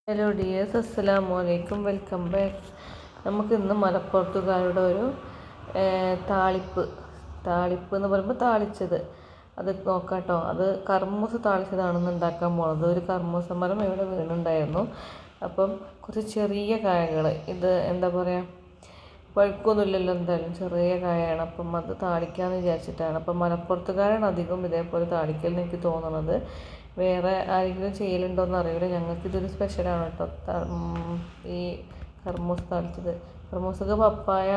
Hello dears, അസ്സലാമു അലൈക്കും, welcome back. നമുക്കിന്ന് മലപ്പുറത്തുകാരുടെ ഒരു താളിപ്പ് എന്ന് പറയുമ്പോൾ താളിച്ചത് അത് നോക്കാം കേട്ടോ. അത് കർമ്മൂസ താളിച്ചതാണെന്ന് ഉണ്ടാക്കാൻ പോകുന്നത്. ഒരു കർമ്മൂസ മരം ഇവിടെ വീണുണ്ടായിരുന്നു. അപ്പം കുറച്ച് ചെറിയ കായകൾ, ഇത് എന്താ പറയുക, പഴുക്കൊന്നുമില്ലല്ലോ, എന്തായാലും ചെറിയ കായാണ്. അപ്പം അത് താളിക്കാമെന്ന് വിചാരിച്ചിട്ടാണ്. അപ്പം മലപ്പുറത്തുകാരാണ് അധികം ഇതേപോലെ താളിക്കൽ എനിക്ക് തോന്നുന്നത്. വേറെ ആരെങ്കിലും ചെയ്യലുണ്ടോയെന്ന് അറിയില്ല. ഞങ്ങൾക്കിതൊരു സ്പെഷ്യലാണ് കേട്ടോ. ഈ കർമ്മൂസ താളിച്ചത്. കർമ്മൂസക്ക് പപ്പായ,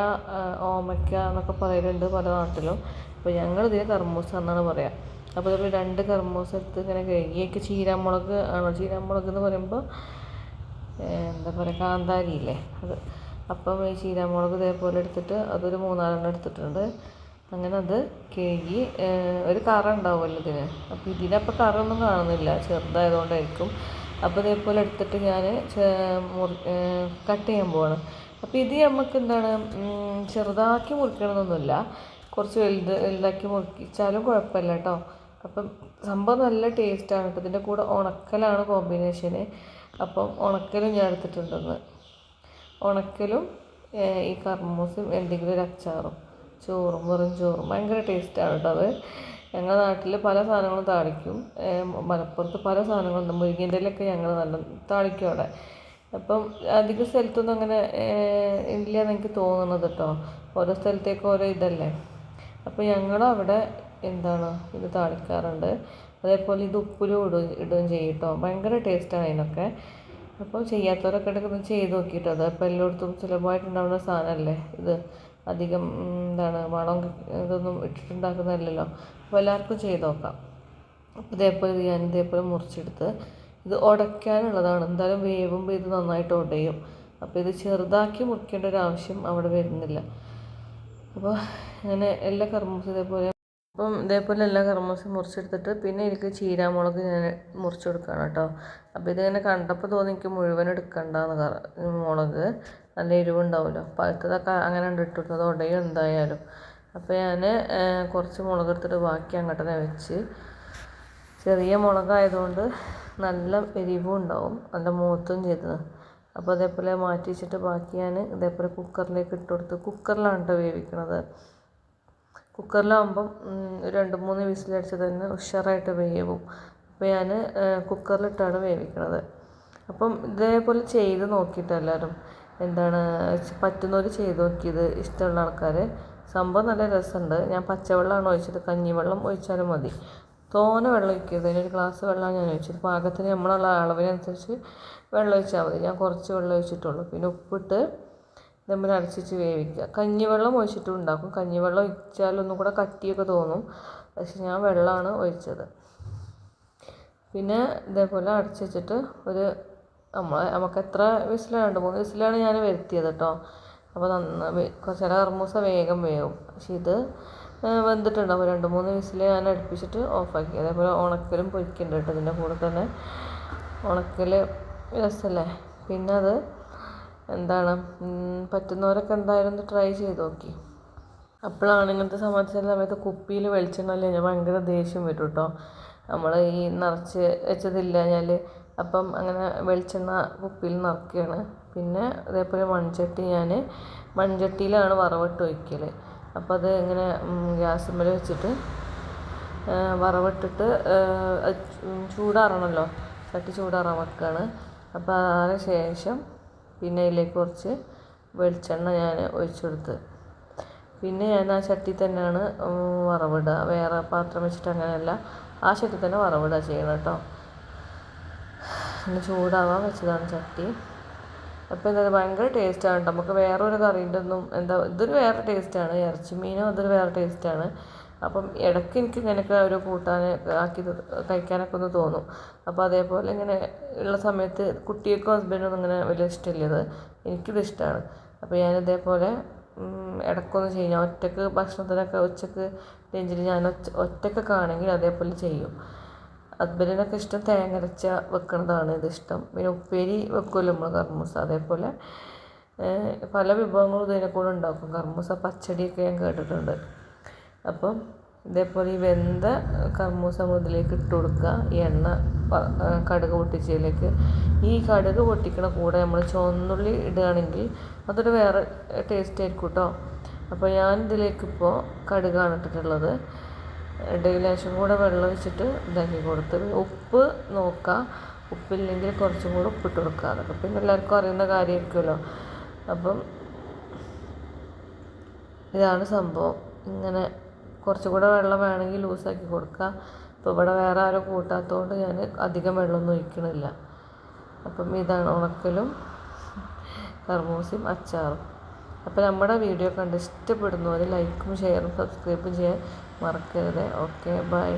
ഓമയ്ക്ക എന്നൊക്കെ പറയലുണ്ട് പല നാട്ടിലും. അപ്പോൾ ഞങ്ങളിതിന് കർമ്മൂസ എന്നാണ് പറയുക. അപ്പോൾ ഇതൊരു 2 കർമ്മൂസ എടുത്ത് ഇങ്ങനെ കഴുകിയൊക്കെ, ചീരാമുളക് ആണോ, ചീരാമുളക് എന്ന് പറയുമ്പോൾ എന്താ പറയുക, കാന്താരിയില്ലേ അത്. അപ്പം ഈ ചീരാമുളക് ഇതേപോലെ എടുത്തിട്ട് അതൊരു 3-4 എടുത്തിട്ടുണ്ട്. അങ്ങനെ അത് കഴുകി, ഒരു കറ ഉണ്ടാവുമല്ലോ ഇതിന്. അപ്പോൾ ഇതിനപ്പോൾ കറൊന്നും കാണുന്നില്ല, ചെറുതായതുകൊണ്ടായിരിക്കും. അപ്പോൾ ഇതേപോലെ എടുത്തിട്ട് ഞാൻ കട്ട് ചെയ്യാൻ പോവാണ്. അപ്പോൾ ഇത് നമുക്ക് എന്താണ്, ചെറുതാക്കി മുറിക്കണമെന്നൊന്നുമില്ല, കുറച്ച് വലുതാക്കി മുറിച്ചാലും കുഴപ്പമില്ല കേട്ടോ. അപ്പം സംഭവം നല്ല ടേസ്റ്റാണ് കേട്ടോ. ഇതിൻ്റെ കൂടെ ഉണക്കലാണ് കോമ്പിനേഷന്. അപ്പം ഉണക്കലും ഞാൻ എടുത്തിട്ടുണ്ടെന്ന്. ഉണക്കലും ഈ കർമ്മൂസയും എന്തെങ്കിലും ഒരു അച്ചാറും, ചോറും, വെറും ചോറും ഭയങ്കര ടേസ്റ്റാണ് കേട്ടോ. അത് ഞങ്ങളുടെ നാട്ടിൽ പല സാധനങ്ങളും താളിക്കും. മലപ്പുറത്ത് പല സാധനങ്ങളും, മുരിങ്ങേൻ്റെ ഇലയൊക്കെ ഞങ്ങൾ നല്ല താളിക്കും അവിടെ. അപ്പം അധിക സ്ഥലത്തൊന്നും അങ്ങനെ ഇല്ലയെന്ന് എനിക്ക് തോന്നുന്നത് കേട്ടോ. ഓരോ സ്ഥലത്തേക്കും ഓരോ ഇതല്ലേ. അപ്പോൾ ഞങ്ങളവിടെ എന്താണ് ഇത് താളിക്കാറുണ്ട്. അതേപോലെ ഇത് ഉപ്പിലും ഇടുകയും ചെയ്യും കേട്ടോ. ഭയങ്കര ടേസ്റ്റാണ് അതിനൊക്കെ. അപ്പോൾ ചെയ്യാത്തവരൊക്കെ ഇടയ്ക്ക് ചെയ്ത് നോക്കിയിട്ടോ. അത് അപ്പോൾ എല്ലായിടത്തും സുലഭമായിട്ടുണ്ടാകുന്ന സാധനമല്ലേ ഇത്. അധികം എന്താണ് വളം ഇതൊന്നും ഇട്ടിട്ടുണ്ടാക്കുന്നതല്ലല്ലോ. അപ്പോൾ എല്ലാവർക്കും ചെയ്ത് നോക്കാം. അപ്പോൾ ഇതേപോലെ ഞാൻ ഇതേപോലെ മുറിച്ചെടുത്ത്, ഇത് ഉടയ്ക്കാനുള്ളതാണ്. എന്തായാലും വേവുമ്പോൾ ഇത് നന്നായിട്ട് ഉടയും. അപ്പോൾ ഇത് ചെറുതാക്കി മുറിക്കേണ്ട ഒരു ആവശ്യം അവിടെ വരുന്നില്ല. അപ്പോൾ അങ്ങനെ എല്ലാ കർമ്മൂസും ഇതേപോലെ എല്ലാ കർമ്മൂസും മുറിച്ചെടുത്തിട്ട്, പിന്നെ എനിക്ക് ചീരാമുളക് ഞാൻ മുറിച്ച് കൊടുക്കുകയാണ് കേട്ടോ. അപ്പോൾ ഇതിങ്ങനെ കണ്ടപ്പോൾ തോന്നി എനിക്ക് മുഴുവൻ എടുക്കണ്ടെന്ന്. മുളക് നല്ല എരിവുണ്ടാവുമല്ലോ, പഴുത്തതൊക്കെ അങ്ങനെ ഇട്ടുകൊടുത്തത് ഉടയും എന്തായാലും. അപ്പോൾ ഞാൻ കുറച്ച് മുളക് എടുത്തിട്ട് ബാക്കി അങ്ങോട്ട് തന്നെ വെച്ച്. ചെറിയ മുളകായതുകൊണ്ട് നല്ല എരിവും ഉണ്ടാവും, നല്ല മൂത്തും ചെയ്തത്. അപ്പോൾ അതേപോലെ മാറ്റി വെച്ചിട്ട് ബാക്കി ഞാൻ ഇതേപോലെ കുക്കറിലേക്ക് ഇട്ട് കൊടുത്ത്. കുക്കറിലാണ് കേട്ടോ വേവിക്കണത്. കുക്കറിലാകുമ്പം 2-3 വിസിലടിച്ച് തന്നെ ഉഷാറായിട്ട് വേവും. അപ്പോൾ ഞാൻ കുക്കറിലിട്ടാണ് വേവിക്കണത്. അപ്പം ഇതേപോലെ ചെയ്ത് നോക്കിയിട്ട് എല്ലാവരും എന്താണ് പറ്റുന്നവർ ചെയ്ത് നോക്കിയത്, ഇഷ്ടമുള്ള ആൾക്കാർ. സംഭവം നല്ല രസമുണ്ട്. ഞാൻ പച്ചവെള്ളമാണ് ഒഴിച്ചത്, കഞ്ഞിവെള്ളം ഒഴിച്ചാലും മതി. തോനെ വെള്ളം ഒഴിക്കരുത്. അതിനൊരു ഗ്ലാസ് വെള്ളമാണ് ഞാൻ ഒഴിച്ചത്. പാകത്തിന് നമ്മളുള്ള അളവിനനുസരിച്ച് വെള്ളം ഒഴിച്ചാൽ മതി. ഞാൻ കുറച്ച് വെള്ളം ഒഴിച്ചിട്ടുള്ളൂ. പിന്നെ ഉപ്പിട്ട് നമ്മൾ അടച്ചിട്ട് വേവിക്കുക. കഞ്ഞിവെള്ളം ഒഴിച്ചിട്ടും ഉണ്ടാക്കും. കഞ്ഞിവെള്ളം ഒഴിച്ചാലൊന്നും കൂടെ കട്ടിയൊക്കെ തോന്നും, പക്ഷെ ഞാൻ വെള്ളമാണ് ഒഴിച്ചത്. പിന്നെ ഇതേപോലെ അടച്ച് വെച്ചിട്ട് നമുക്ക് എത്ര വിസിലാണ്, 2-3 വിസിലാണ് ഞാൻ വരുത്തിയത് കേട്ടോ. അപ്പോൾ ചില കർമ്മൂസ വേഗം വേവും, പക്ഷെ ഇത് വെന്തിട്ടുണ്ടാവും. 2-3 വിസിൽ ഞാൻ അടുപ്പിച്ചിട്ട് ഓഫാക്കി. അതേപോലെ ഉണക്കലും പൊരിക്കുന്നുണ്ട് കേട്ടോ ഇതിൻ്റെ കൂടെ തന്നെ. ഉണക്കൽ രസമല്ലേ. പിന്നെ അത് എന്താണ്, പറ്റുന്നവരൊക്കെ എന്തായാലും ഒന്ന് ട്രൈ ചെയ്ത് നോക്കി. അപ്പോഴാണ് ഇങ്ങനത്തെ സമയത്ത് കുപ്പിയിൽ വെളിച്ചെണ്ണ ഞാൻ ഭയങ്കര ദേഷ്യം വരും കേട്ടോ. നമ്മൾ ഈ നിറച്ച് വെച്ചതില്ല അപ്പം അങ്ങനെ വെളിച്ചെണ്ണ കുപ്പിയിൽ നിറയ്ക്കുകയാണ്. പിന്നെ അതേപോലെ മൺചട്ടിയിലാണ് വറവിട്ട് ഒഴിക്കൽ. അപ്പോൾ അത് ഇങ്ങനെ ഗ്യാസുമ്മേൽ വെച്ചിട്ട് വറവിട്ടിട്ട് ചൂടാറണമല്ലോ, ചട്ടി ചൂടാറാൻ വെക്കുകയാണ്. അപ്പോൾ അതിന് ശേഷം പിന്നെ അതിലേക്ക് കുറച്ച് വെളിച്ചെണ്ണ ഞാൻ ഒഴിച്ചു കൊടുത്ത്, പിന്നെ ഞാൻ ആ ചട്ടി തന്നെയാണ് വറവിടുക. വേറെ പാത്രം വെച്ചിട്ട് അങ്ങനെയല്ല, ആ ചട്ടി തന്നെ വറവിടുക ചെയ്യണം കേട്ടോ. പിന്നെ ചൂടാവാൻ വെച്ചതാണ് ചട്ടി. അപ്പോൾ എന്താ ഭയങ്കര ടേസ്റ്റാണ് കേട്ടോ. നമുക്ക് വേറൊരു കറീൻ്റെ ഒന്നും ഇതൊരു വേറെ ടേസ്റ്റാണ്. ഇറച്ചി മീനും അതൊരു വേറെ ടേസ്റ്റാണ്. അപ്പം ഇടയ്ക്ക് എനിക്ക് ഇങ്ങനെയൊക്കെ ഒരു കൂട്ടാൻ ആക്കി കഴിക്കാനൊക്കെ ഒന്ന് തോന്നും. അപ്പോൾ അതേപോലെ ഇങ്ങനെ ഉള്ള സമയത്ത് കുട്ടികൾക്കും ഹസ്ബൻഡിനൊന്നും ഇങ്ങനെ വലിയ ഇഷ്ടമില്ലത്, എനിക്കിത് ഇഷ്ടമാണ്. അപ്പോൾ ഞാനിതേപോലെ ഇടയ്ക്കൊന്നും ചെയ്യും. ഞാൻ ഒറ്റയ്ക്ക് ഭക്ഷണത്തിനൊക്കെ ഉച്ചയ്ക്ക് ലഞ്ചിൽ ഞാൻ ഒറ്റയ്ക്കൊക്കെ ആണെങ്കിൽ അതേപോലെ ചെയ്യും. ഹസ്ബൻഡിനൊക്കെ ഇഷ്ടം തേങ്ങ അരച്ച വെക്കുന്നതാണ് ഇതിഷ്ടം. പിന്നെ ഉപ്പേരി വെക്കുമല്ലോ നമ്മൾ കർമ്മൂസ, അതേപോലെ പല വിഭവങ്ങളും ഇതിനെക്കൂടെ ഉണ്ടാക്കും. കർമ്മൂസ പച്ചടിയൊക്കെ ഞാൻ കേട്ടിട്ടുണ്ട്. അപ്പം ഇതേപോലെ ഈ വെന്ത കർമൂസ ഇതിലേക്ക് ഇട്ട് കൊടുക്കുക. ഈ എണ്ണ കടുക് പൊട്ടിച്ചതിലേക്ക് ഈ കടുക് പൊട്ടിക്കണ കൂടെ നമ്മൾ ചുവന്നുള്ളി ഇടുകയാണെങ്കിൽ അതൊരു വേറെ ടേസ്റ്റ് ആയിരിക്കും കേട്ടോ. അപ്പോൾ ഞാൻ ഇതിലേക്കിപ്പോൾ കടുകാണ് ഇട്ടിട്ടുള്ളത്. ഇടയിൽ ലേശം കൂടെ വെള്ളം ഒഴിച്ചിട്ട് ഇതാക്കി കൊടുത്ത് ഉപ്പ് നോക്കുക. ഉപ്പില്ലെങ്കിൽ കുറച്ചും കൂടെ ഉപ്പിട്ട് കൊടുക്കുക. അതൊക്കെ പിന്നെ എല്ലാവർക്കും അറിയുന്ന കാര്യമായിരിക്കുമല്ലോ. അപ്പം ഇതാണ് സംഭവം. ഇങ്ങനെ കുറച്ചും കൂടെ വെള്ളം വേണമെങ്കിൽ ലൂസാക്കി കൊടുക്കുക. ഇപ്പോൾ ഇവിടെ വേറെ ആരും കൂട്ടാത്തതുകൊണ്ട് ഞാൻ അധികം വെള്ളമൊന്നും ഒഴിക്കണില്ല. അപ്പം ഇതാണ് ഉണക്കലും കർമൂസയും അച്ചാറും. അപ്പോൾ നമ്മുടെ വീഡിയോ കണ്ട് ഇഷ്ടപ്പെടുന്നു അത് ലൈക്കും ഷെയറും സബ്സ്ക്രൈബും ചെയ്യാൻ മറക്കരുത്. Okay, by.